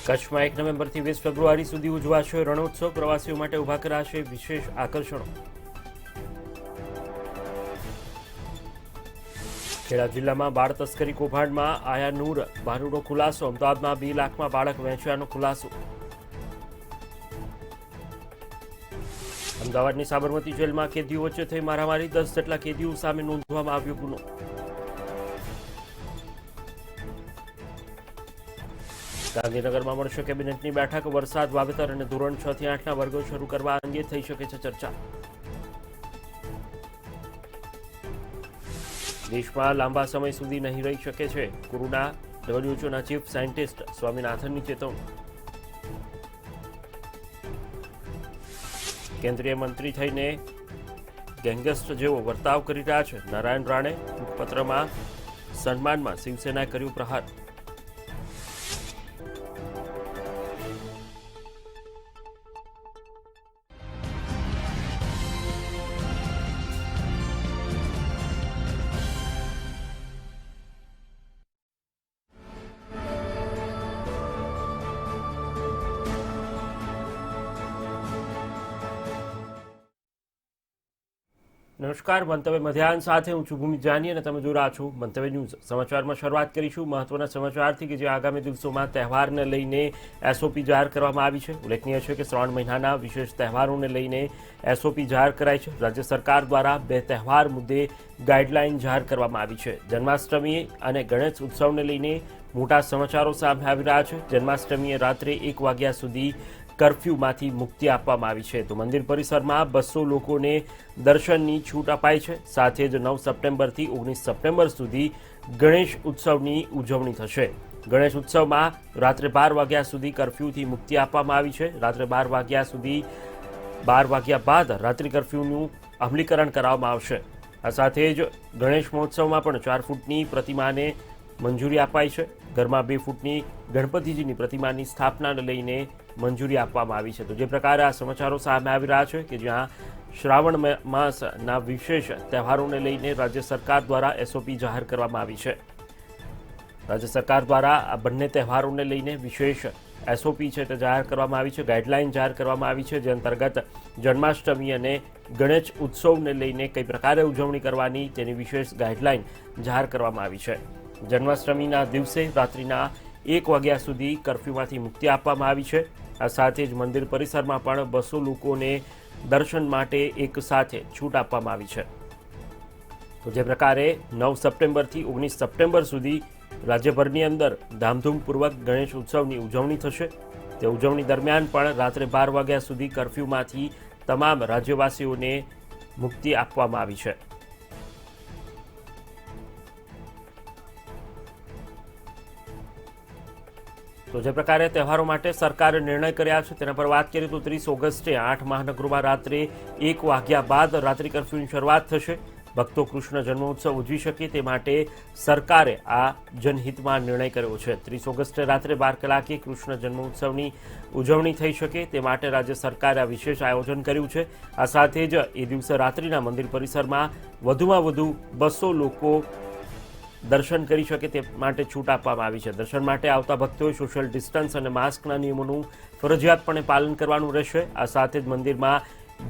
કચ્છમાં 1 નવેમ્બરથી 20 ફેબ્રુઆરી સુધી ઉજવાશે રણોત્સવ. પ્રવાસીઓ માટે ઊભા કરાશે વિશેષ આકર્ષણો. ખેડા જિલ્લામાં બાળ તસ્કરી કૌભાંડમાં આયા નૂર બહારનો ખુલાસો. અમદાવાદમાં 2 લાખમાં બાળક વહેંચ્યાનો ખુલાસો. અમદાવાદની સાબરમતી જેલમાં કેદીઓ વચ્ચે થઈ મારામારી. 10 જેટલા કેદીઓ સામે નોંધવામાં આવ્યો ગુનો. ગાંધીનગરમાં મળશે કેબિનેટની બેઠક. વરસાદ, વાવેતર અને ધોરણ 6 થી 8ના વર્ગો શરૂ કરવા અંગે થઈ શકે છે ચર્ચા. દેશમાં લાંબા સમય સુધી નહીં રહી શકે છે કોરોના. WHO ચીફ સાયન્ટિસ્ટ સ્વામીનાથનની ચેતવણી. કેન્દ્રીય મંત્રી થઈને ગેંગસ્ટર જેવો વર્તાવ કરી રહ્યા છે નારાયણ રાણે. પત્રમાં સન્માનમાં શિવસેનાએ કર્યું પ્રહાર. નમસ્કાર, મંતવ્ય મધ્યાહન સાથે હું છું ભૂમિ જાની અને તમે જોઈ રહ્યા છો મંતવ્ય ન્યૂઝ. સમાચારમાં શરૂઆત કરીશું મહત્વના સમાચારથી કે જે આગામી દિવસોમાં તહેવારને લઈને એસઓપી જાહેર કરવામાં આવી છે. ઉલ્લેખનીય છે કે શ્રાવણ મહિનાના વિશેષ તહેવારોને લઈને એસઓપી જાહેર કરાઈ છે. રાજ્ય સરકાર દ્વારા 2 તહેવાર મુદ્દે ગાઈડલાઈન જાહેર કરવામાં આવી છે. જન્માષ્ટમી અને ગણેશ ઉત્સવને લઈને મોટા સમાચારો સામે આવી રહ્યા છે. જન્માષ્ટમીએ રાત્રે 1 વાગ્યા સુધી કર્ફ્યુમાંથી મુક્તિ આપવામાં આવી છે. તો મંદિર પરિસરમાં 200 લોકોને દર્શનની છૂટ અપાઈ છે. સાથે જ 9 સપ્ટેમ્બરથી 19 સપ્ટેમ્બર સુધી ગણેશ ઉત્સવની ઉજવણી થશે. ગણેશ ઉત્સવમાં રાત્રે 12 વાગ્યા સુધી કર્ફ્યુથી મુક્તિ આપવામાં આવી છે. રાત્રે 12 વાગ્યા સુધી 12 વાગ્યા બાદ રાત્રિ કર્ફ્યુનું અમલીકરણ કરવામાં આવશે. આ સાથે જ ગણેશ મહોત્સવમાં પણ 4 ફૂટની પ્રતિમાને મંજૂરી અપાઈ છે. ઘરમાં 2 ફૂટની ગણપતિજીની પ્રતિમાની સ્થાપનાને લઈને મંજૂરી આપવામાં આવી છે. તો જે પ્રકારે આ સમાચારો સામે આવી રહ્યા છે કે જ્યાં શ્રાવણ માસના વિશેષ તહેવારોને લઈને રાજ્ય સરકાર દ્વારા એસઓપી જાહેર કરવામાં આવી છે. રાજ્ય સરકાર દ્વારા આ બંને તહેવારોને લઈને વિશેષ એસઓપી છે તે જાહેર કરવામાં આવી છે. ગાઈડલાઈન જાહેર કરવામાં આવી છે, જે અંતર્ગત જન્માષ્ટમી અને ગણેશ ઉત્સવને લઈને કઈ પ્રકારે ઉજવણી કરવાની તેની વિશેષ ગાઈડલાઈન જાહેર કરવામાં આવી છે. જન્માષ્ટમીના દિવસે રાત્રિના 1 વાગ્યા સુધી કર્ફ્યુમાંથી મુક્તિ આપવામાં આવી છે. આ સાથે જ મંદિર પરિસરમાં પણ 200 લોકોને દર્શન માટે એક સાથે છૂટ આપવામાં આવી છે. તો જે પ્રકારે 9 સપ્ટેમ્બરથી 19 સપ્ટેમ્બર સુધી રાજ્યભરની અંદર ધામધૂમપૂર્વક ગણેશ ઉત્સવની ઉજવણી થશે. તે ઉજવણી દરમિયાન પણ રાત્રે 12 વાગ્યા સુધી કર્ફ્યુમાંથી તમામ રાજ્યવાસીઓને મુક્તિ આપવામાં આવી છે. તો જે પ્રકારે તહેવારો માટે સરકારે નિર્ણય કર્યા છે તેના પર વાત કરીએ તો 30 ઓગસ્ટે 8 મહાનગરોમાં રાત્રે 1 વાગ્યા બાદ રાત્રિ કર્ફ્યુની શરૂઆત થશે. ભક્તો કૃષ્ણ જન્મોત્સવ ઉજવી શકે તે માટે સરકારે આ જનહિતમાં નિર્ણય કર્યો છે. 30 ઓગસ્ટે રાત્રે 12 કલાકે કૃષ્ણ જન્મોત્સવની ઉજવણી થઈ શકે તે માટે રાજ્ય સરકારે આ વિશેષ આયોજન કર્યું છે. આ સાથે જ એ દિવસે રાત્રિના મંદિર પરિસરમાં વધુમાં વધુ 200 લોકો દર્શન કરી શકે તે માટે છૂટ આપવામાં આવી છે. દર્શન માટે આવતા ભક્તોએ સોશિયલ ડિસ્ટન્સ અને માસ્કના નિયમોનું ફરજિયાતપણે પાલન કરવાનું રહેશે. આ સાથે જ મંદિરમાં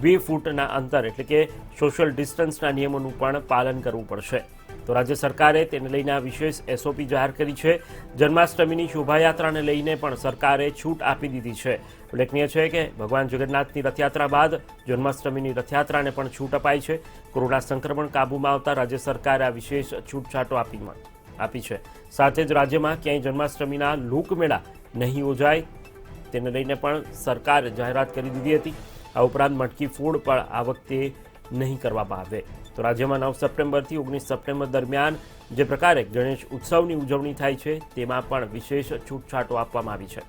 2 ફૂટના અંતર એટલે કે સોશિયલ ડિસ્ટન્સના નિયમોનું પણ પાલન કરવું પડશે. તો રાજ્ય સરકારે તેને લઈને આ વિશેષ એસઓપી જાહેર કરી છે. જન્માષ્ટમીની શોભાયાત્રાને લઈને પણ સરકારે છૂટ આપી દીધી છે. ઉલ્લેખનીય છે કે ભગવાન જગન્નાથની રથયાત્રા બાદ જન્માષ્ટમીની રથયાત્રાને પણ છૂટ અપાઈ છે. કોરોના સંક્રમણ કાબૂમાં આવતા રાજ્ય સરકારે આ વિશેષ છૂટછાટો આપી છે. સાથે જ રાજ્યમાં ક્યાંય જન્માષ્ટમીના લોકમેળા નહીં યોજાય તેને લઈને પણ સરકારે જાહેરાત કરી દીધી હતી. આ ઉપરાંત મટકી ફોડ પણ આ વખતે નહીં કરવામાં આવે. તો રાજ્યમાં 9 સપ્ટેમ્બરથી 19 સપ્ટેમ્બર દરમિયાન જે પ્રકારે ગણેશ ઉત્સવની ઉજવણી થાય છે તેમાં પણ વિશેષ છૂટછાટો આપવામાં આવી છે.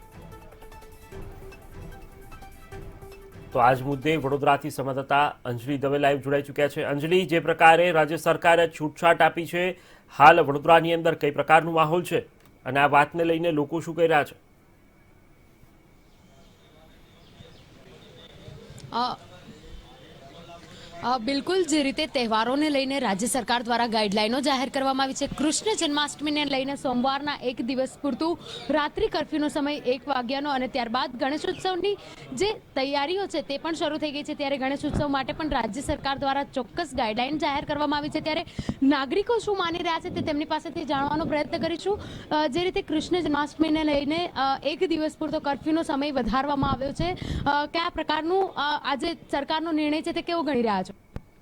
તો આજ મુદ્દે વડોદરાથી સંવાદદાતા અંજલિ દવે લાઈવ જોડાઈ ચૂક્યા છે. અંજલિ, જે પ્રકારે રાજ્ય સરકારે છૂટછાટ આપી છે, હાલ વડોદરાની અંદર કઈ પ્રકારનું માહોલ છે અને આ વાતને લઈને લોકો શું કહી રહ્યા છે? બિલકુલ જે રીતે તહેવારોને લઈને રાજ્ય સરકાર દ્વારા ગાઈડલાઈનો જાહેર કરવામાં આવી છે, કૃષ્ણ જન્માષ્ટમીને લઈને સોમવારના એક દિવસ પૂરતું રાત્રિ કર્ફ્યુનો સમય 1 વાગ્યાનો અને ત્યારબાદ ગણેશોત્સવની જે તૈયારીઓ છે તે પણ શરૂ થઈ ગઈ છે, ત્યારે ગણેશોત્સવ માટે પણ રાજ્ય સરકાર દ્વારા ચોક્કસ ગાઈડલાઈન જાહેર કરવામાં આવી છે। ત્યારે નાગરિકો શું માની રહ્યા છે તે તેમની પાસેથી જાણવાનો પ્રયત્ન કરીશું। જે રીતે કૃષ્ણ જન્માષ્ટમીને લઈને 1 દિવસ પૂરતો કર્ફ્યુનો સમય વધારવામાં આવ્યો છે, કયા પ્રકારનું આજે સરકારનો નિર્ણય છે તે કેવો ગણી રહ્યા છો?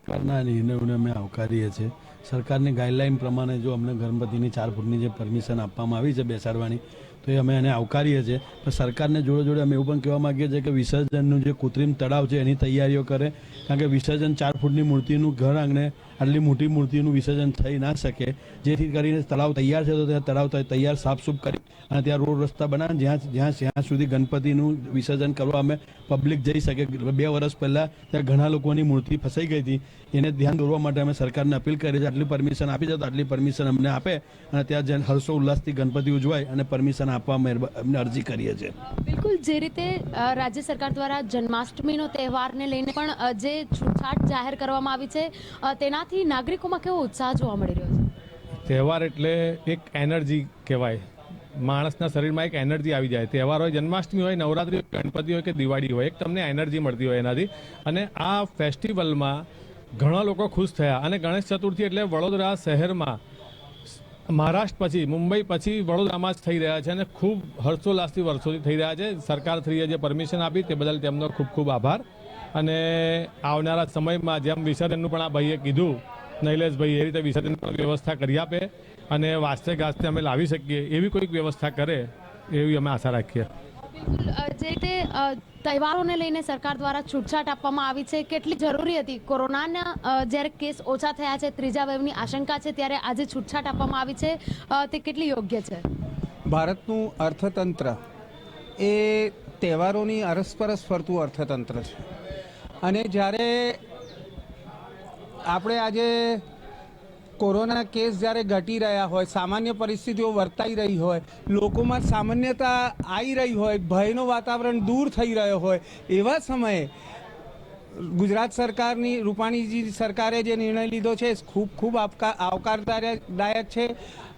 સરકારના નિર્ણયોને અમે આવકારીએ છીએ। સરકારની ગાઈડલાઈન પ્રમાણે જો અમને ગણપતિની 4 ફૂટની જે પરમિશન આપવામાં આવી છે બેસાડવાની, તો એ અમે એને આવકારીએ છીએ। પણ સરકારને જોડે જોડે અમે એવું પણ કહેવા માગીએ છીએ કે વિસર્જનનું જે કૃત્રિમ તળાવ છે એની તૈયારીઓ કરે, કારણ કે વિસર્જન 4 ફૂટની મૂર્તિનું ઘર આંગણે આટલી મોટી મૂર્તિનું વિસર્જન થઈ ના શકે, જેથી કરીને તળાવ તૈયાર છે તો ત્યાં તળાવ તૈયાર સાફસૂફ કરી અને ત્યાં રોડ રસ્તા બનાવે જ્યાં સુધી ગણપતિનું વિસર્જન કરવા અમે પબ્લિક જઈ શકે। 2 વર્ષ પહેલાં ત્યાં ઘણા લોકોની મૂર્તિ ફસાઈ ગઈ હતી, એને ધ્યાન દોરવા માટે અમે સરકારને અપીલ કરી છે, આટલી પરમિશન આપી છે તો આટલી પરમિશન અમને આપે અને ત્યાં જઈને હર્ષો ઉલ્લાસથી ગણપતિ ઉજવાય અને પરમિશન આપવા અમને અરજી કરીએ છીએ। બિલકુલ જે રીતે રાજ્ય સરકાર દ્વારા જન્માષ્ટમીનો તહેવારને લઈને પણ જે છૂટછાટ જાહેર કરવામાં આવી છે, તેનાથી નાગરિકોમાં કેવો ઉત્સાહ જોવા મળી રહ્યો છે? તહેવાર એટલે એક એનર્જી કહેવાય, માણસના શરીરમાં એક એનર્જી આવી જાય। તહેવાર હોય, જન્માષ્ટમી હોય, નવરાત્રી હોય, ગણપતિ હોય કે દિવાળી હોય, એક તમને એનર્જી મળતી હોય એનાથી। અને આ ફેસ્ટિવલમાં ઘણા લોકો ખુશ થયા અને ગણેશ ચતુર્થી એટલે વડોદરા શહેરમાં મહારાષ્ટ્ર પછી, મુંબઈ પછી વડોદરામાં જ થઈ રહ્યા છે અને ખૂબ હર્ષોલ્લાસથી વર્ષોથી થઈ રહ્યા છે। સરકારશ્રીએ જે પરમિશન આપી તે બદલ તેમનો ખૂબ ખૂબ આભાર। અને આવનારા સમયમાં જેમ વિસર્જનનું પણ આ ભાઈએ કીધું, નૈલેશભાઈ, એ રીતે વિસર્જન પણ વ્યવસ્થા કરી આપે અને વાસ્તે ગાસ્તે અમે લાવી શકીએ એવી કોઈક વ્યવસ્થા કરે એવી અમે આશા રાખીએ। બિલકુલ જે રીતે તહેવારોને લઈને સરકાર દ્વારા છૂટછાટ આપવામાં આવી છે, કેટલી જરૂરી હતી? કોરોનાના જ્યારે કેસ ઓછા થયા છે, ત્રીજા વેવની આશંકા છે, ત્યારે આજે છૂટછાટ આપવામાં આવી છે, તે કેટલી યોગ્ય છે? ભારતનું અર્થતંત્ર એ તહેવારોની અરસપરસ ફરતું અર્થતંત્ર છે અને જ્યારે આપણે આજે કોરોના કેસ જ્યારે ઘટી રહ્યા હોય, સામાન્ય પરિસ્થિતિઓ વર્તાઈ રહી હોય, લોકોમાં સામાન્યતા આવી રહી હોય, ભયનું વાતાવરણ દૂર થઈ રહ્યો હોય, એવા સમયે ગુજરાત સરકારની રૂપાણીજી સરકારે જે નિર્ણય લીધો છે એ ખૂબ ખૂબ આવકારદાયક છે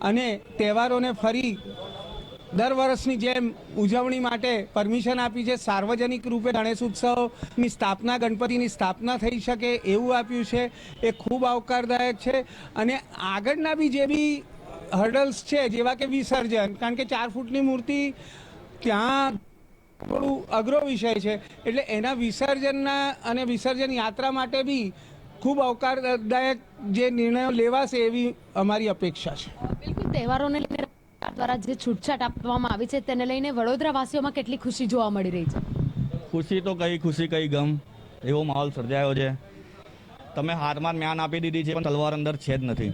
અને તહેવારોને ફરી દર વર્ષની જેમ ઉજવણી માટે પરમિશન આપી છે। સાર્વજનિક રૂપે ગણેશ ઉત્સવની સ્થાપના, ગણપતિની સ્થાપના થઈ શકે એવું આપ્યું છે, એ ખૂબ આવકારદાયક છે। અને આગળના બી જે બી હર્ડલ્સ છે, જેવા કે વિસર્જન, કારણ કે 4 ફૂટની મૂર્તિ ત્યાં થોડું અઘરો વિષય છે, એટલે એના વિસર્જનના અને વિસર્જન યાત્રા માટે બી ખૂબ આવકારદાયક જે નિર્ણયો લેવાશે એવી અમારી અપેક્ષા છે। બિલકુલ તહેવારોને લઈને દ્વારા જે છૂટછાટ આપવામાં આવી છે તેને લઈને વડોદરાવાસીઓમાં કેટલી ખુશી જોવા મળી રહી છે? ખુશી તો કઈ ખુશી કઈ ગમ એવો માહોલ સર્જાયો છે। તમે હાથમાં જ્ઞાન આપી દીધી છે પણ તલવાર અંદર છે જ નથી।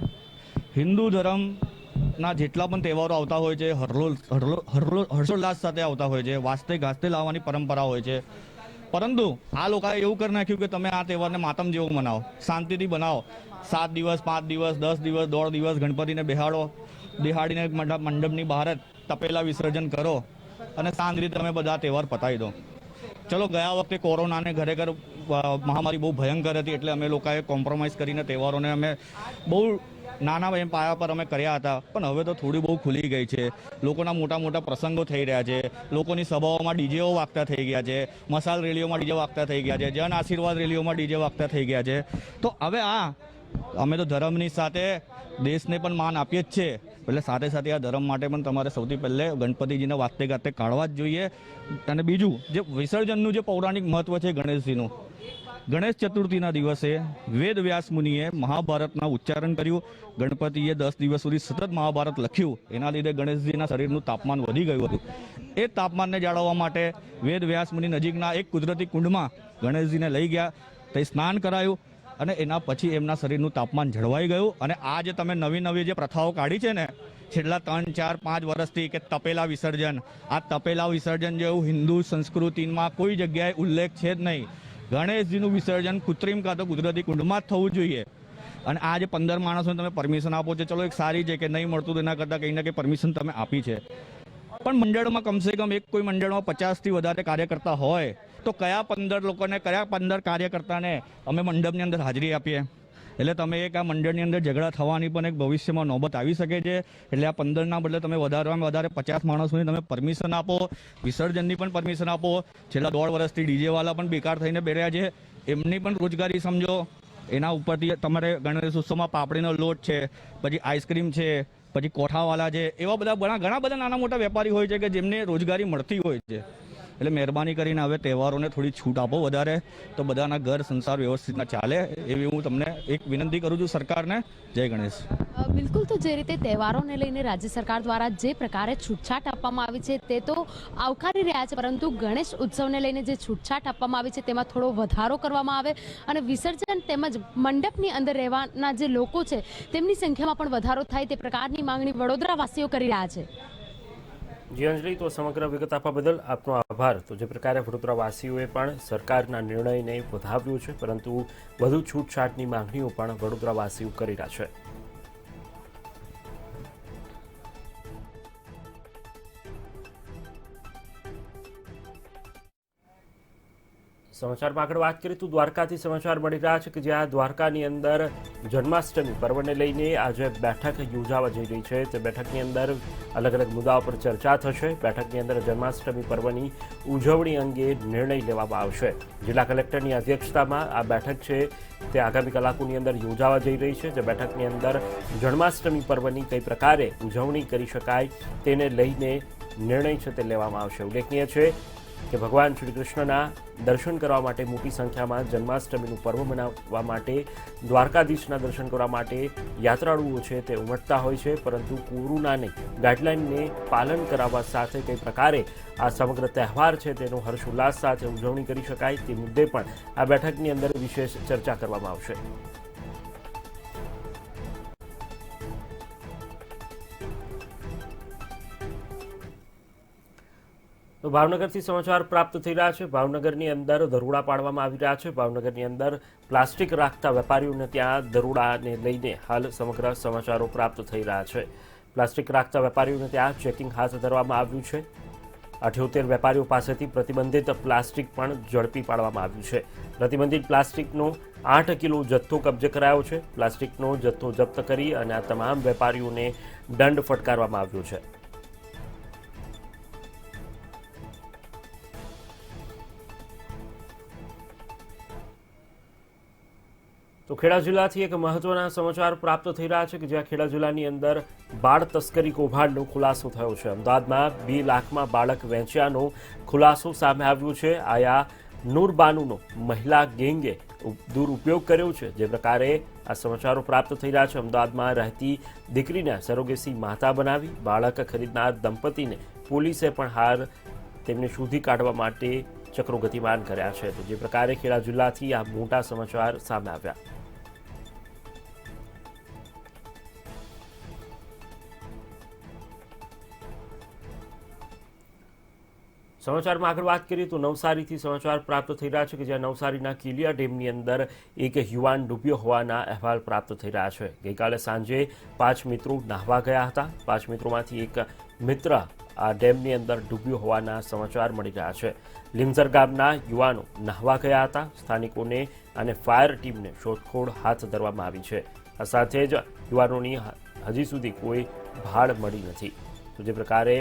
હિન્દુ ધર્મના જેટલા પણ તહેવારો આવતા હોય છે હર્ષોલ્લાસ સાથે આવતા હોય છે, વાસ્તે ગાસ્તે લાવવાની પરંપરા હોય છે, પરંતુ આ લોકોએ એવું કરી નાખ્યું કે તમે આ તહેવારને માતમ જેવો મનાવો, શાંતિથી બનાવો। 7 દિવસ, 5 દિવસ, 10 દિવસ, 1.5 દિવસ ગણપતિને બેહાડીને મંડપની બહાર જ તપેલા વિસર્જન કરો અને શાંતિથી તમે બધા તહેવાર પતાવી દો। ચલો, ગયા વખતે કોરોનાને ખરેખર મહામારી બહુ ભયંકર હતી, એટલે અમે લોકોએ કોમ્પ્રોમાઇઝ કરીને તહેવારોને અમે બહુ નાના પાયા પર અમે કર્યા હતા, પણ હવે તો થોડી બહુ ખુલી ગઈ છે। લોકોના મોટા મોટા પ્રસંગો થઈ રહ્યા છે, લોકોની સભાઓમાં ડીજેઓ વાગતા થઈ ગયા છે, મસાલ રેલીઓમાં ડીજે વાગતા થઈ ગયા છે, જન આશીર્વાદ રેલીઓમાં ડીજે વાગતા થઈ ગયા છે। તો હવે અમે તો ધર્મની સાથે દેશને પણ માન આપીએ જ છે, એટલે સાથે સાથે આ ધર્મ માટે પણ તમારે સૌથી પહેલે ગણપતિજીને વાતે ગાતે કાઢવા જ જોઈએ। અને બીજું જે વિસર્જનનું જે પૌરાણિક મહત્વ છે ગણેશજીનું, ગણેશ ચતુર્થીના દિવસે વેદ વ્યાસ મુનિએ મહાભારતના ઉચ્ચારણ કર્યું, ગણપતિએ 10 દિવસ સુધી સતત મહાભારત લખ્યું, એના લીધે ગણેશજીના શરીરનું તાપમાન વધી ગયું હતું। એ તાપમાનને જાળવવા માટે વેદ વ્યાસ મુનિ નજીકના એક કુદરતી કુંડમાં ગણેશજીને લઈ ગયા, તે સ્નાન કરાયું અને એના પછી એમના શરીરનું તાપમાન જળવાઈ ગયું। અને આ જે તમે નવી જે પ્રથાઓ કાઢી છે ને છેલ્લા 3, 4, 5 વર્ષથી, કે તપેલા વિસર્જન, આ તપેલા વિસર્જન જેવું હિન્દુ સંસ્કૃતિમાં કોઈ જગ્યાએ ઉલ્લેખ છે જ નહીં। ગણેશજીનું વિસર્જન કૃત્રિમ કાં તો કુદરતી કુંડમાં જ થવું જોઈએ। અને આ જે 15 માણસોને તમે પરમિશન આપો છો, ચલો એક સારી છે કે નહીં મળતું તો એના કરતાં કંઈ ને કંઈ પરમિશન તમે આપી છે। પણ મંડળમાં કમસે કમ એક કોઈ મંડળમાં 50થી વધારે કાર્યકર્તા હોય તો કયા 15 લોકોને કયા 15 કાર્યકર્તાને અમે મંડપની અંદર હાજરી આપીએ? એટલે તમે એક આ મંડળની અંદર ઝઘડા થવાની પણ એક ભવિષ્યમાં નોબત આવી શકે છે. એટલે આ 15ના બદલે તમે વધારેમાં વધારે 50 માણસોની તમે પરમિશન આપો, વિસર્જનની પણ પરમિશન આપો. છેલ્લા 1.5 વર્ષથી ડીજેવાળા પણ બેકાર થઈને બેઠ્યા છે, એમની પણ રોજગારી સમજો. એના ઉપરથી તમારે ગણેશ ઉત્સવમાં પાપડીનો લોટ છે, પછી આઈસ્ક્રીમ છે, પછી કોઠાવાલા છે, એવા બધા ઘણા બધા નાના મોટા વેપારી હોય છે કે જેમને રોજગારી મળતી હોય છે. એટલે મહેરબાની કરીને હવે તહેવારોને થોડી છૂટ આપો વધારે, તો બધાના ઘર સંસાર વ્યવસ્થિત ચાલે એવી હું તમને એક વિનંતી કરું છું સરકારને. જય ગણેશ. બિલકુલ, તો જે રીતે તહેવારોને લઈને રાજ્ય સરકાર દ્વારા જે પ્રકારે છૂટછાટ આપવામાં આવી છે તે તો આવકારી રહ્યા છે, પરંતુ ગણેશ ઉત્સવને લઈને જે છૂટછાટ આપવામાં આવી છે તેમાં થોડો વધારો કરવામાં આવે અને વિસર્જન તેમજ મંડપની અંદર રહેવાના જે લોકો છે તેમની સંખ્યામાં પણ વધારો થાય તે પ્રકારની માંગણી વડોદરાવાસીઓ કરી રહ્યા છે. જી અંજલિ, તો સમગ્ર વિગત આપવા બદલ આપનો આભાર. તો જે પ્રકારે વડોદરાવાસીઓએ પણ સરકારના નિર્ણયને વધાવ્યો છે, પરંતુ વધુ છૂટછાટની માંગણીઓ પણ વડોદરાવાસીઓ કરી રહ્યા છે. સમાચારમાં આગળ વાત કરીએ તો દ્વારકાથી સમાચાર મળી રહ્યા છે કે જ્યાં દ્વારકાની અંદર જન્માષ્ટમી પર્વને લઈને આજે બેઠક યોજાવા જઈ રહી છે. તે બેઠકની અંદર અલગ અલગ મુદ્દાઓ પર ચર્ચા થશે. બેઠકની અંદર જન્માષ્ટમી પર્વની ઉજવણી અંગે નિર્ણય લેવામાં આવશે. જિલ્લા કલેક્ટરની અધ્યક્ષતામાં આ બેઠક છે તે આગામી કલાકોની અંદર યોજાવા જઈ રહી છે. જે બેઠકની અંદર જન્માષ્ટમી પર્વની કઈ પ્રકારે ઉજવણી કરી શકાય તેને લઈને નિર્ણય છે તે લેવામાં આવશે. ઉલ્લેખનીય છે કે ભગવાન શ્રી કૃષ્ણના દર્શન કરવા માટે મોટી સંખ્યામાં જન્માષ્ટમીનું પર્વ મનાવવા માટે દ્વારકાધીશના દર્શન કરવા માટે યાત્રાળુઓ છે તે ઉમટતા હોય છે, પરંતુ કોરોનાની ગાઈડલાઇનને પાલન કરાવવા સાથે કઈ પ્રકારે આ સમગ્ર તહેવાર છે તેનો હર્ષોલ્લાસ સાથે ઉજવણી કરી શકાય તે મુદ્દે પણ આ બેઠકની અંદર વિશેષ ચર્ચા કરવામાં આવશે. તો ભાવનગરથી સમાચાર પ્રાપ્ત થઈ રહ્યા છે. ભાવનગરની અંદર દરોડા પાડવામાં આવી રહ્યા છે. ભાવનગરની અંદર પ્લાસ્ટિક રાખતા વેપારીઓને ત્યાં દરોડાને લઈને હાલ સમગ્ર સમાચારો પ્રાપ્ત થઈ રહ્યા છે. પ્લાસ્ટિક રાખતા વેપારીઓને ત્યાં ચેકિંગ હાથ ધરવામાં આવ્યું છે. 78 વેપારીઓ પાસેથી પ્રતિબંધિત પ્લાસ્ટિક પણ ઝડપી પાડવામાં આવ્યું છે. પ્રતિબંધિત પ્લાસ્ટિકનો 8 કિલો જથ્થો કબજે કરાયો છે. પ્લાસ્ટિકનો જથ્થો જપ્ત કરી અને આ તમામ વેપારીઓને દંડ ફટકારવામાં આવ્યો છે. તો ખેડા જિલ્લાથી એક મહત્વના સમાચાર પ્રાપ્ત થઈ રહ્યા છે કે જ્યાં ખેડા જિલ્લાની અંદર બાળ તસ્કરી કૌભાંડનો ખુલાસો થયો છે. અમદાવાદમાં 2 લાખમાં બાળક વેચ્યાનો ખુલાસો સામે આવ્યો છે. આયા નૂરબાનુનો મહિલા ગેંગે દુરુપયોગ કર્યો છે. જે પ્રકારે આ સમાચારો પ્રાપ્ત થઈ રહ્યા છે, અમદાવાદમાં રહેતી દીકરીને સરોગેસી માતા બનાવી બાળક ખરીદનાર દંપતીને પોલીસે પણ હાલ તેમને શોધી કાઢવા માટે ચક્રો ગતિમાન કર્યા છે. તો જે પ્રકારે ખેડા જિલ્લાથી આ મોટા સમાચાર સામે આવ્યા. સમાચારમાં આગળ વાત કરીએ તો નવસારીથી સમાચાર પ્રાપ્ત થઈ રહ્યા છે કે જ્યાં નવસારીના કિલિયા ડેમની અંદર એક યુવાન ડૂબ્યો હોવાના અહેવાલ પ્રાપ્ત થઈ રહ્યા છે. ગઈકાલે સાંજે 5 મિત્રો નાહવા ગયા હતા. 5 મિત્રોમાંથી એક મિત્ર આ ડેમની અંદર ડૂબ્યો હોવાના સમાચાર મળી રહ્યા છે. લીમઝર ગામના યુવાનો નાહવા ગયા હતા. સ્થાનિકોને અને ફાયર ટીમને શોધખોળ હાથ ધરવામાં આવી છે. આ સાથે જ યુવાનોની હજી સુધી કોઈ ભાળ મળી નથી. તો જે પ્રકારે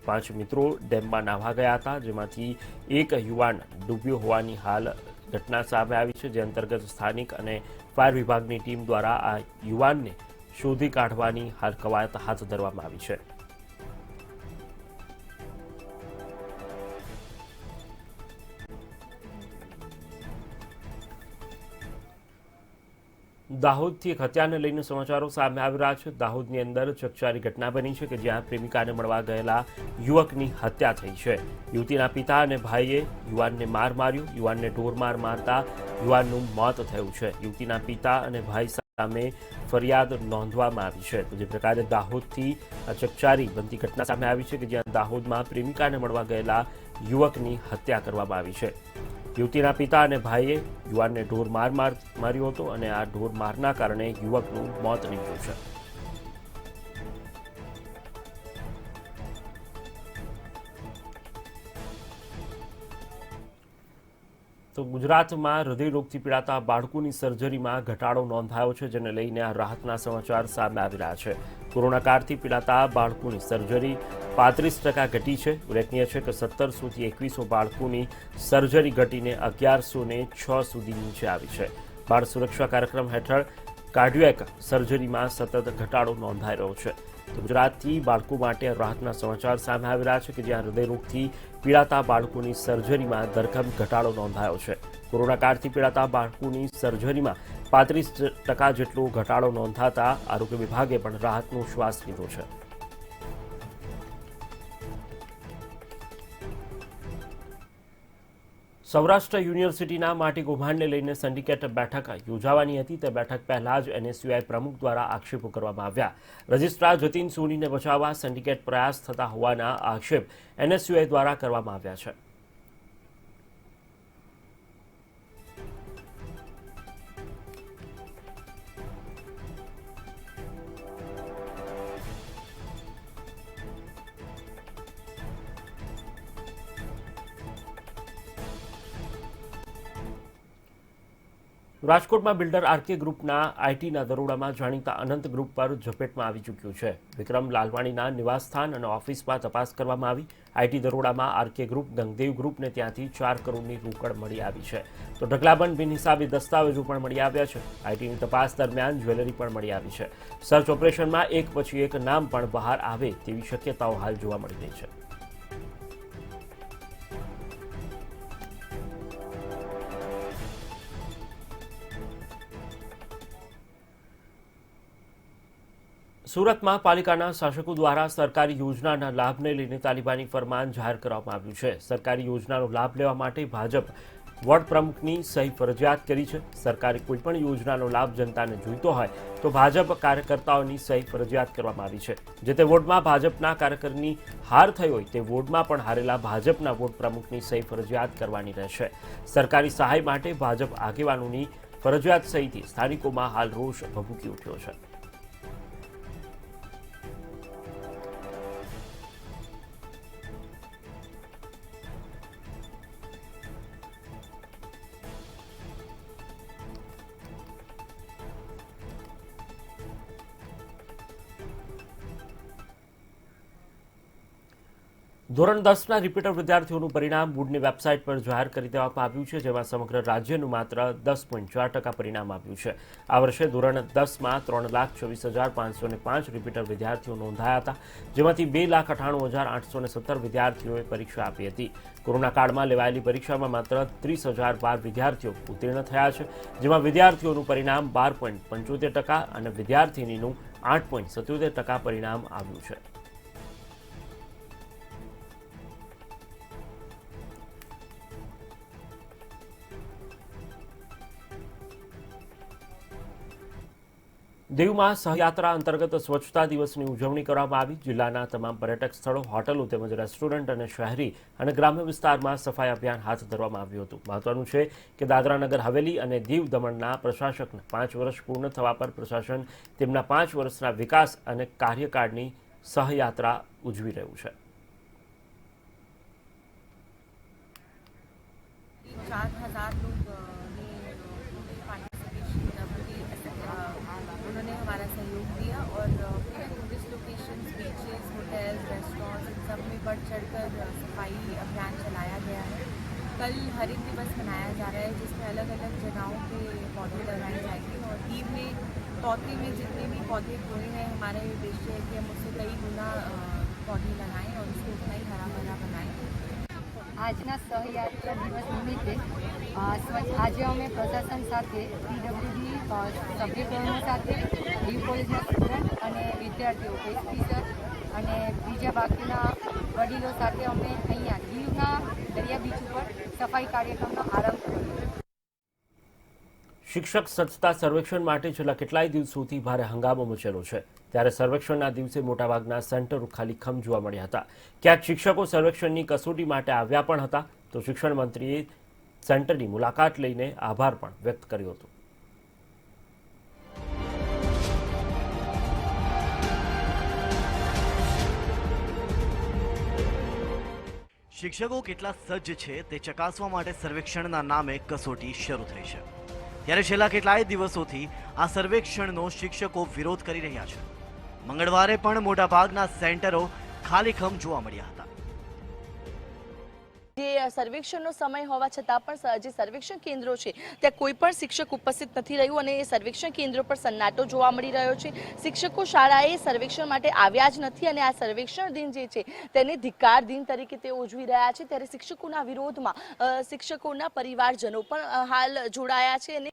5 મિત્રો ડેમમાં નાહવા ગયા હતા, જેમાંથી એક યુવાન ડૂબ્યો હોવાની હાલ ઘટના સામે આવી છે. જે અંતર્ગત સ્થાનિક અને ફાયર વિભાગની ટીમ દ્વારા આ યુવાનને શોધી કાઢવાની હાલ કવાયત હાથ ધરવામાં આવી છે. દાહોદથી એક હત્યાને લઈને સમાચારો સામે આવી રહ્યા છે. દાહોદની અંદર ચકચારી ઘટના બની છે કે જ્યાં પ્રેમિકાને મળવા ગયેલા યુવકની હત્યા થઈ છે. યુવતીના પિતા અને ભાઈએ યુવાનને માર માર્યો. યુવાનને ઢોરમાર મારતા યુવાનનું મોત થયું છે. યુવતીના પિતા અને ભાઈ સામે ફરિયાદ નોંધવામાં આવી છે. તો જે પ્રકારે દાહોદથી ચકચારી બનતી ઘટના સામે આવી છે કે જ્યાં દાહોદમાં પ્રેમિકાને મળવા ગયેલા યુવકની હત્યા કરવામાં આવી છે. યુવતીના પિતા અને ભાઈએ યુવાનને ઢોરમાર માર્યો હતો અને આ ઢોરમારના કારણે યુવકનું મોત નીપજ્યું છે. તો ગુજરાતમાં હૃદયરોગથી પીડાતા બાળકોની સર્જરીમાં ઘટાડો નોંધાયો છે, જેને લઈને આ રાહતના સમાચાર સામે આવી રહ્યા છે. કોરોના કાળથી પીડાતા બાળકોની સર્જરી 35% ઘટી છે. ઉલ્લેખનીય છે કે 1700થી 2100 બાળકોની સર્જરી ઘટીને 1106 સુધી નીચે આવી છે. બાળ સુરક્ષા કાર્યક્રમ હેઠળ કાર્ડિયાક સર્જરીમાં સતત ઘટાડો નોંધાઈ રહ્યો છે. તો ગુજરાતથી બાળકો માટે રાહતના સમાચાર સામે આવી રહ્યા છે કે જ્યાં હૃદયરોગથી પીડાતા બાળકોની સર્જરીમાં ધરખમ ઘટાડો નોંધાયો છે. કોરોના કાળથી પીડાતા બાળકોની સર્જરીમાં 35% જેટલો ઘટાડો નોંધાતા આરોગ્ય વિભાગે પણ રાહતનો શ્વાસ લીધો છે. સૌરાષ્ટ્ર યુનિવર્સિટીના માટી કૌભાંડને લઈને સિન્ડિકેટ બેઠક યોજાવાની હતી. તે બેઠક પહેલા જ NSUI પ્રમુખ દ્વારા આક્ષેપો કરવામાં આવ્યા. રજિસ્ટ્રાર જતીન સોનીને બચાવવા સિન્ડિકેટ પ્રયાસ થતા હોવાના આક્ષેપ NSUI દ્વારા કરવામાં આવ્યા છે. રાજકોટમાં બિલ્ડર RK ગ્રુપના આઈટીના દરોડામાં જાણીતા અનંત ગ્રુપ પર ઝપેટમાં આવી ચૂક્યું છે. વિક્રમ લાલવાણીના નિવાસસ્થાન અને ઓફિસમાં તપાસ કરવામાં આવી. આઈટી દરોડામાં RK ગ્રુપ, ગંગદેવ ગ્રુપને ત્યાંથી 4 કરોડની રોકડ મળી આવી છે. તો ઢગલાબંધ બિનહિસાબી દસ્તાવેજો પણ મળી આવ્યા છે. આઈટીની તપાસ દરમિયાન જ્વેલરી પણ મળી આવી છે. સર્ચ ઓપરેશનમાં એક પછી એક નામ પણ બહાર આવે તેવી શક્યતાઓ હાલ જોવા મળી રહી છે. સુરતમાં પાલિકાના શાસકો દ્વારા સરકારી યોજનાના લાભને લઈને તાલિબાની ફરમાન જાહેર કરવામાં આવ્યું છે. સરકારી યોજનાનો લાભ લેવા માટે ભાજપ વોર્ડ પ્રમુખની સહી ફરજિયાત કરી છે. સરકારે કોઈપણ યોજનાનો લાભ જનતાને જોઈતો હોય તો ભાજપ કાર્યકર્તાઓની સહી ફરજિયાત કરવામાં આવી છે. જે તે વોર્ડમાં ભાજપના કાર્યકરની હાર થઈ હોય તે વોર્ડમાં પણ હારેલા ભાજપના વોર્ડ પ્રમુખની સહી ફરજિયાત કરવાની રહેશે. સરકારી સહાય માટે ભાજપ આગેવાનોની ફરજિયાત સહીથી સ્થાનિકોમાં હાલ રોષ ભભૂકી ઉઠ્યો છે. ધોરણ 10ના રિપીટર વિદ્યાર્થીઓનું પરિણામ બોર્ડની વેબસાઇટ પર જાહેર કરી દેવામાં આવ્યું છે, જેમાં સમગ્ર રાજ્યનું માત્ર 10.4% પરિણામ આવ્યું છે. આ વર્ષે ધોરણ 10માં 3,26,505 રિપીટર વિદ્યાર્થીઓ નોંધાયા હતા, જેમાંથી 2,98,817 વિદ્યાર્થીઓએ પરીક્ષા આપી હતી. કોરોના કાળમાં લેવાયેલી પરીક્ષામાં માત્ર 30,012 વિદ્યાર્થીઓ ઉત્તીર્ણ થયા છે, જેમાં વિદ્યાર્થીઓનું પરિણામ 12.75% અને વિદ્યાર્થીનીનું 8.77% પરિણામ આવ્યું છે. દીવમાં સહયાત્રા અંતર્ગત સ્વચ્છતા દિવસની ઉજવણી કરવામાં આવી. જિલ્લાના તમામ પર્યટક સ્થળો, હોટલો તેમજ રેસ્ટોરન્ટ અને શહેરી અને ગ્રામ્ય વિસ્તારમાં સફાઈ અભિયાન હાથ ધરવામાં આવ્યું હતું. મહત્વનું છે કે દાદરા નગર હવેલી અને દીવ દમણના પ્રશાસકને 5 વર્ષ પૂર્ણ થવા પર પ્રશાસન તેમના 5 વર્ષના વિકાસ અને કાર્યકાળની સહયાત્રા ઉજવી રહ્યું છે. 4,000 लोग उन्होंने हमारा सहयोग दिया और tourist location, beaches, hotels, restaurants, इन सब में बढ़ चढ़कर सफाई अभियान चलाया गया है. कल हरित दिवस मनाया जा रहा है, जिसमें अलग अलग जगहों पे पौधे लगाए जाएंगे और दीव में तौतरी में जितने भी पौधे बोए हैं, हमारा ये उद्देश्य है कि हम उससे कई गुना पौधे लगाएं और उसको उतना ही हरा भरा बनाएं. આજના સહયાત્રા દિવસ નિમિત્તે આજે અમે પ્રશાસન સાથે PWD સભ્યગણો સાથે દીવ કોલેજના સ્ટુડન્ટ અને વિદ્યાર્થીઓ, એસપી સર અને બીજા બાકીના વડીલો સાથે અમે અહીંયા દીવના દરિયા બીચ ઉપર સફાઈ કાર્યક્રમનો આરંભ કર્યો. શિક્ષક સ્વચ્છતા સર્વેક્ષણ માટે છેલ્લા કેટલાય દિવસોથી ભારે હંગામો મચેલો છે. ત્યારે સર્વેક્ષણના દિવસે મોટાભાગના સેન્ટરો ખાલીખમ જોવા મળ્યા હતા. ક્યાંક શિક્ષકો સર્વેક્ષણની કસોટી માટે આવ્યા પણ હતા, તો શિક્ષણ મંત્રીએ સેન્ટરની મુલાકાત લઈને આભાર પણ વ્યક્ત કર્યો હતો. શિક્ષકો કેટલા સજ્જ છે તે ચકાસવા માટે સર્વેક્ષણના નામે કસોટી શરૂ થઈ છે. ત્યારે છેલ્લા કેટલાય દિવસોથી આ સર્વેક્ષણનો શિક્ષકો વિરોધ કરી રહ્યા છે. મંગળવારે પણ મોટાભાગના સેન્ટરો ખાલીખમ જોવા મળ્યા હતા. જે સર્વેક્ષણનો સમય હોવા છતાં પણ જે સર્વેક્ષણ કેન્દ્રો છે ત્યાં કોઈ પણ શિક્ષક ઉપસ્થિત નથી રહ્યું અને એ સર્વેક્ષણ કેન્દ્રો પર સન્નાટો જોવા મળી રહ્યો છે. શિક્ષકો શાળાએ સર્વેક્ષણ માટે આવ્યા જ નથી અને આ સર્વેક્ષણ દિન જે છે તેને ધિક્કાર દિન તરીકે તેઓ ઉજવી રહ્યા છે. ત્યારે શિક્ષકોના વિરોધમાં શિક્ષકોના પરિવારજનો પણ હાલ જોડાયા છે અને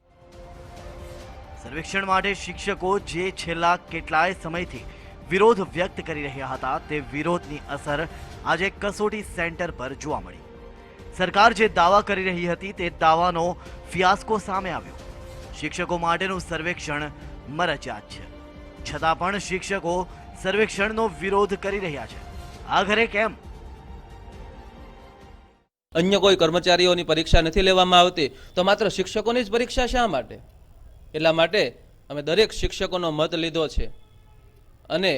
સર્વેક્ષણ માટે શિક્ષકો જે છેલ્લા કેટલાય સમયથી વિરોધ વ્યક્ત કરી રહ્યા હતા તે વિરોધની અસર આજે કસોટી સેન્ટર પર જોવા મળી. સરકાર જે દાવા કરી રહી હતી તે દાવાનો ફિયાસ્કો સામે આવ્યો. શિક્ષકો માટેનું સર્વેક્ષણ મરજિયાત છે, છતાં પણ શિક્ષકો સર્વેક્ષણનો વિરોધ કરી રહ્યા છે. આખરે કેમ? અન્ય કોઈ કર્મચારીઓની પરીક્ષા નથી લેવામાં આવતી તો માત્ર શિક્ષકોની જ પરીક્ષા શા માટે? એટલા માટે અમે દરેક શિક્ષકોનો મત લીધો છે અને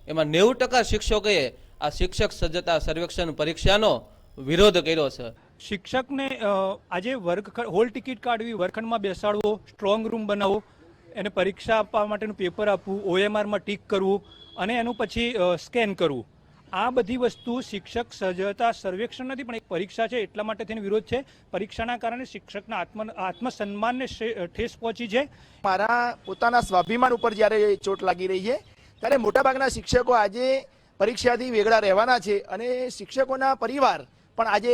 એમાં 90% શિક્ષકોએ આ શિક્ષક સજ્જતા સર્વેક્ષણ પરીક્ષાનો વિરોધ કર્યો છે. શિક્ષકને આજે હોલ ટિકિટ કાઢવી, વર્ગખંડમાં બેસાડવો, સ્ટ્રોંગ રૂમ બનાવવો, એને પરીક્ષા આપવા માટેનું પેપર આપવું, OMRમાં ટીક કરવું અને એનું પછી સ્કેન કરવું, આ બધી વસ્તુ શિક્ષક સજ્જતા સર્વેક્ષણ નથી પણ એક પરીક્ષા છે એટલા માટે તેનો વિરોધ છે. પરીક્ષાના કારણે શિક્ષકના આત્મસન્માનને ઠેસ પહોંચી છે. મારા પોતાના સ્વાભિમાન ઉપર જ્યારે ચોટ લાગી રહી છે ત્યારે મોટાભાગના શિક્ષકો આજે પરીક્ષાથી વેગળા રહેવાના છે અને શિક્ષકોના પરિવાર પણ આજે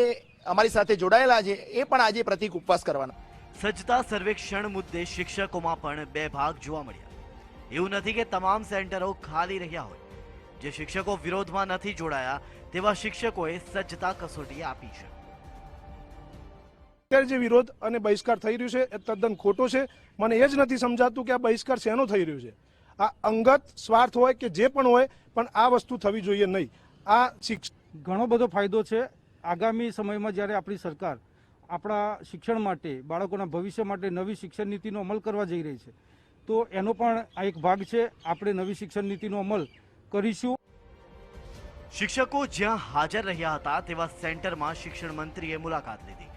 અમારી સાથે જોડાયેલા છે, એ પણ આજે પ્રતિક ઉપવાસ કરવાના. સજ્જતા સર્વેક્ષણ મુદ્દે શિક્ષકોમાં પણ બે ભાગ જોવા મળ્યા. એવું નથી કે તમામ સેન્ટરો ખાલી રહ્યા હોય. જે શિક્ષકો વિરોધમાં નથી જોડાયા તેવા શિક્ષકોએ સજ્જતા કસોટી આપી છે. અત્યારે જે વિરોધ અને બહિષ્કાર થઈ રહ્યું છે એ તદ્દન ખોટો છે. મને એ જ નથી સમજાતું કે આ બહિષ્કાર શેનો થઈ રહ્યો છે. આ અંગત સ્વાર્થ હોય કે જે પણ હોય પણ આ વસ્તુ થવી જોઈએ નહીં. આ ઘણો બધો ફાયદો છે. આગામી સમયમાં જ્યારે આપણી સરકાર આપણા શિક્ષણ માટે, બાળકોના ભવિષ્ય માટે નવી શિક્ષણ નીતિનો અમલ કરવા જઈ રહી છે તો એનો પણ આ એક ભાગ છે. આપણે નવી શિક્ષણ નીતિનો અમલ કરીશું. શિક્ષકો જ્યાં હાજર રહ્યા હતા તેવા સેન્ટરમાં શિક્ષણ મંત્રીએ મુલાકાત લીધી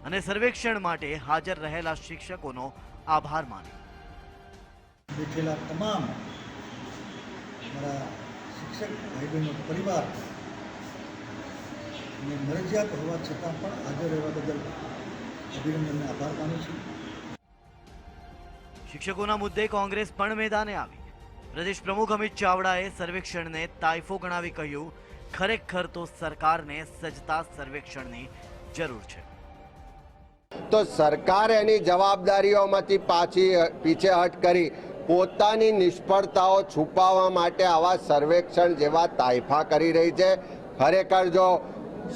અને સર્વેક્ષણ માટે હાજર રહેલા શિક્ષકોનો આભાર માન્યો. બેઠેલા તમામ મારા શિક્ષક ભાઈ બહેનો પરિવાર અને મરજિયાત હોવા છતાં પણ હાજર રહેવા બદલ અભિનંદનને આભાર માનું છું. શિક્ષકોના મુદ્દે કોંગ્રેસ પણ મેદાને આવી. પ્રદેશ પ્રમુખ અમિત ચાવડાએ સર્વેક્ષણને તાઇફો ગણાવી કહ્યું, ખરેખર તો સરકારને સજ્જતા સર્વેક્ષણની જરૂર છે. તો સરકાર એની જવાબદારીઓમાંથી પીછેહટ કરી પોતાની નિષ્ફળતાઓ છુપાવવા માટે આવા સર્વેક્ષણ જેવા તાઇફા કરી રહી છે. ખરેખર જો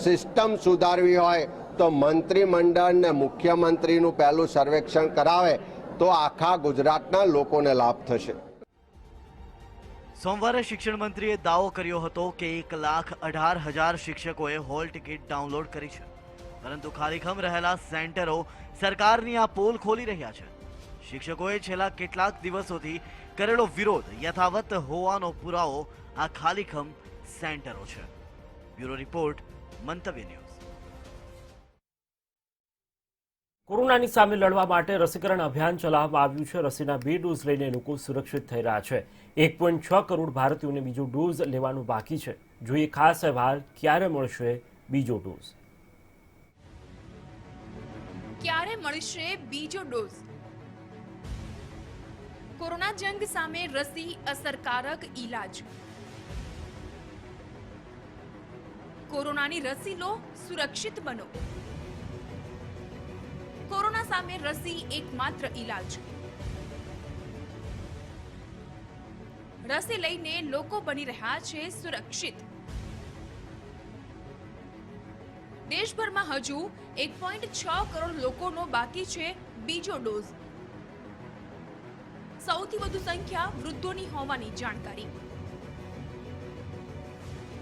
સિસ્ટમ સુધારવી હોય તો મંત્રીમંડળ ને મુખ્યમંત્રીનું પહેલું સર્વેક્ષણ કરાવે તો આખા ગુજરાતના લોકોને લાભ થશે. સોમવારે શિક્ષણ મંત્રીએ દાવો કર્યો હતો કે 1,18,000 શિક્ષકોએ હોલ ટિકિટ ડાઉનલોડ કરી છે, પરંતુ ખાલીખમ રહેલા સેન્ટરો સરકારની આ પોલ ખોલી રહ્યા છે. શિક્ષકોએ છેલ્લા કેટલાક દિવસોથી કરેલો વિરોધ યથાવત હોવાનો પુરાવો આ ખાલીખમ સેન્ટરો છે. બ્યુરો રિપોર્ટ, મંતવ્ય ન્યૂઝ. કોરોનાની સામે લડવા માટે રસીકરણ અભિયાન ચલાવવામાં આવ્યું છે. રસીના 2 ડોઝ લઈને લોકો સુરક્ષિત થઈ રહ્યા છે. 1.6 કરોડ ભારતીયોને બીજો ડોઝ લેવાનું બાકી છે. જોઈએ ખાસ અહેવાલ, ક્યારે મળશે બીજો ડોઝ? ક્યારે મળશે બીજો ડોઝ? કોરોના જંગ સામે રસી અસરકારક ઈલાજ. કોરોનાની રસી લો, સુરક્ષિત બનો. કોરોના સામે રસી એકમાત્ર ઈલાજ. રસી લઈને લોકો બની રહ્યા છે સુરક્ષિત. દેશભરમાં હજુ 1.6 કરોડ લોકોનો બાકી છે બીજો ડોઝ. સૌથી વધુ સંખ્યા વૃદ્ધોની હોવાની જાણકારી.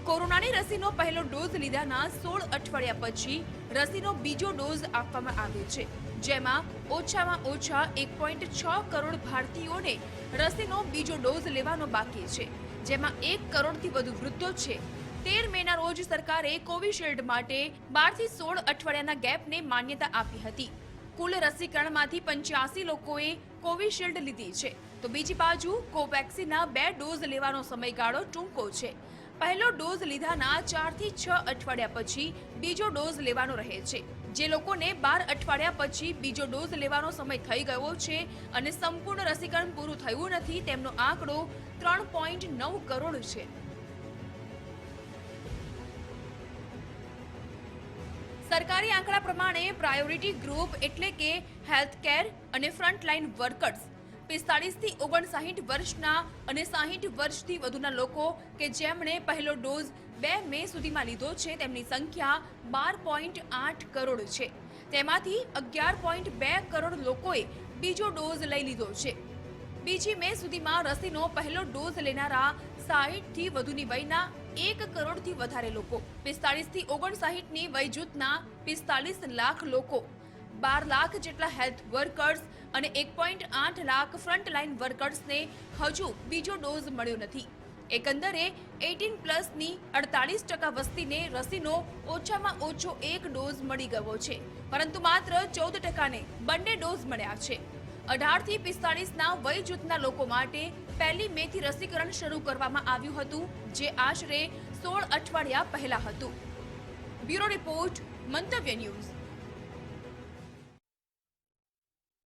કોરોનાની રસીનો પહેલો ડોઝ લીધાના 16 અઠવાડિયા પછી રસીનો બીજો ડોઝ આપવામાં આવ્યો છે, જેમાં ઓછામાં ઓછા 1.6 કરોડ ભારતીયોને રસીનો બીજો ડોઝ લેવાનો બાકી છે, જેમાં 1 કરોડથી વધુ વૃદ્ધો છે. 13 મેના રોજ સરકારે કોવિશિલ્ડ માટે 12 થી 16 અઠવાડિયાના ગેપને માન્યતા આપી હતી. કુલ રસીકરણમાંથી 85 લોકોએ કોવિશિલ્ડ લીધી છે, તો બીજી બાજુ કોવેક્સિનના 2 ડોઝ લેવાનો સમયગાળો ટૂંકો છે. પહેલો ડોઝ લીધાના 4 થી 6 અઠવાડિયા પછી બીજો ડોઝ લેવાનો રહે છે. જે લોકોને 12 અઠવાડિયા પછી બીજો ડોઝ લેવાનો સમય થઈ ગયો છે અને સંપૂર્ણ રસીકરણ પૂરું થયું નથી, તેમનો આંકડો 3.9 કરોડ છે. સરકારી આંકડા પ્રમાણે પ્રાયોરિટી ગ્રુપ એટલે કે હેલ્થકેર અને ફ્રન્ટલાઇન વર્કર્સ 45 થી 59 વર્ષના અને 60 વર્ષથી વધુના લોકો કે જેમણે પહેલો ડોઝ 2 મે સુધીમાં લીધો છે તેમની સંખ્યા 12.8 કરોડ છે. તેમાંથી 11.2 કરોડ લોકોએ બીજો ડોઝ લઈ લીધો છે. બીજી મે સુધીમાં રસીનો પહેલો ડોઝ લેનારા 60 થી વધુની વયના 1 કરોડથી વધારે લોકો, 45 થી 59ની વય જૂથના 45 લાખ લોકો, 12 લાખ જેટલા હેલ્થ વર્કર્સ અને 1.8 લાખ ફ્રન્ટલાઇન વર્કર્સને હજુ બીજો ડોઝ મળ્યો નથી. એકંદરે 18+ ની 48% વસ્તીને રસીનો ઓછામાં ઓછો 1 ડોઝ મળી ગયો છે, પરંતુ માત્ર 14%ને બંને ડોઝ મળ્યા છે. 18 થી 45ના વય જૂથના લોકો માટે 1 મે થી રસીકરણ શરૂ કરવામાં આવ્યું હતું, જે આશરે 16 અઠવાડિયા પહેલા હતું. બ્યુરો રિપોર્ટ, મંતવ્ય ન્યૂઝ.